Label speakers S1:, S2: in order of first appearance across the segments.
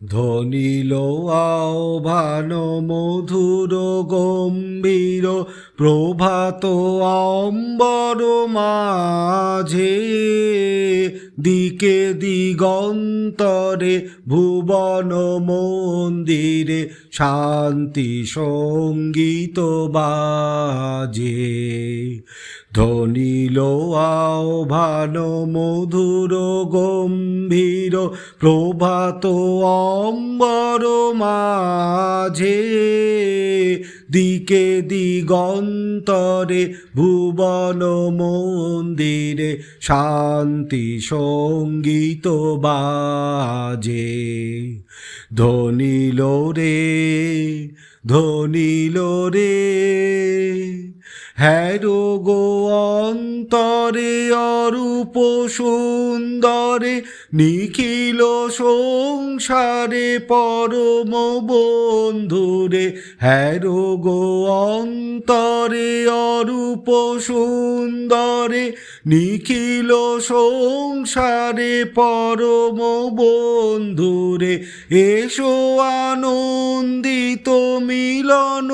S1: ধ্বনিল আহ্বান মধুর গম্ভীর প্রভাত অম্বর মাঝে, দিকে দিগন্তরে ভুবন মন্দিরে শান্তি সঙ্গীত বাজে। ধ্বনিল আহ্বান মধুর গম্ভীর প্রভাত অম্বর মাঝে, দিকে দিগন্তরে ভুবন মন্দিরে শান্তি সঙ্গীত বাজে। ধ্বনিল রে, ধ্বনিল রে, হ্যারো গো অন্তরে অরূপ সুন্দরে, নিখিল সংসারে পরম বন্ধুরে। হ্যারো গো অন্তরে অরূপ সুন্দরে, নিখিল সংসারে পরম বন্ধুরে। এসো আনন্দিত মিলন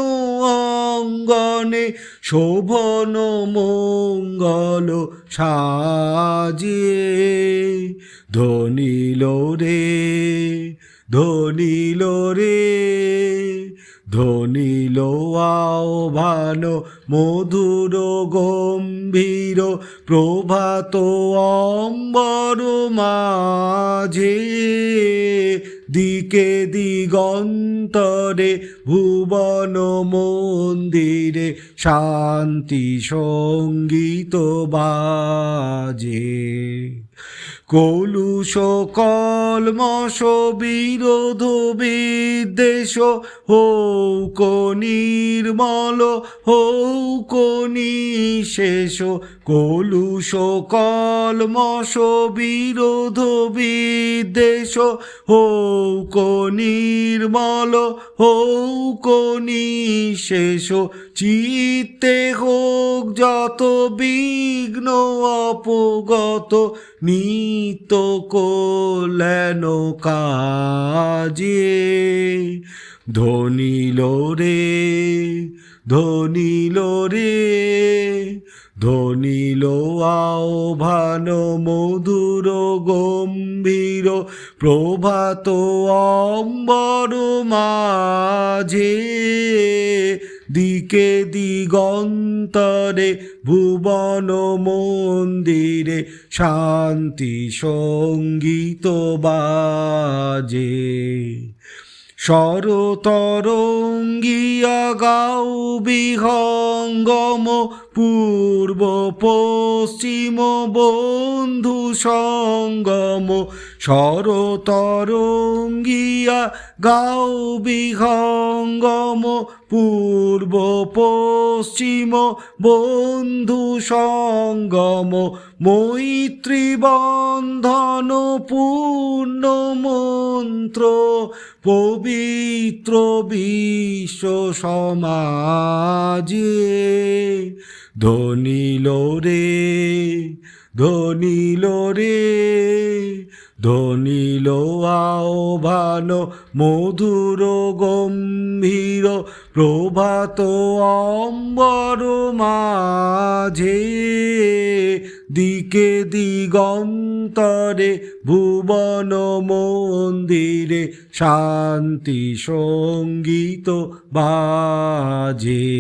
S1: অঙ্গনে, শোভন মঙ্গল সাজিয়ে। ধ্বনিল রে, ধ্বনিল রে, ধ্বনিল আহ্বান মধুর গম্ভীর প্রভাত অম্বর মাঝে, দিকে দিগন্তরে ভুবন মন্দিরে শান্তি সঙ্গীত বাজে। কলুষ কলমশ বিরোধ বিদ্বেষ হৌক নির্মল, হৌক নিঃশেষ। কলুষ কলমশ বিরোধ বিদ্বেষ হৌক নির্মল, হৌক নিঃশেষ। চিত্তে হোক যত বিঘ্ন অপগত, নিত্য কল্যাণ কাজে। ধ্বনিল রে, ধ্বনিল রে, ধ্বনিল আহ্বান মধুর গম্ভীর প্রভাত অম্বর মাঝে, দিকে দিগন্তরে ভুবন মন্দিরে শান্তি সঙ্গীত বাজে। শরতরঙ্গিয়া গাও বিহঙ্গম, পূর্ব পশ্চিম বন্ধু সঙ্গম। শরতরঙ্গিয়া গাও বিহঙ্গম, পূর্ব পশ্চিম বন্ধু সঙ্গম। মৈত্রী বন্ধন পূর্ণ মন্ত্র, পবিত্র বিশ্ব সমাজে। ধ্বনিল রে, ধ্বনিল রে, ধ্বনিল আহ্বান মধুর গম্ভীর প্রভাত অম্বর মাঝে, দিকে দিগন্তরে ভুবন মন্দিরে শান্তি সঙ্গীত বাজে।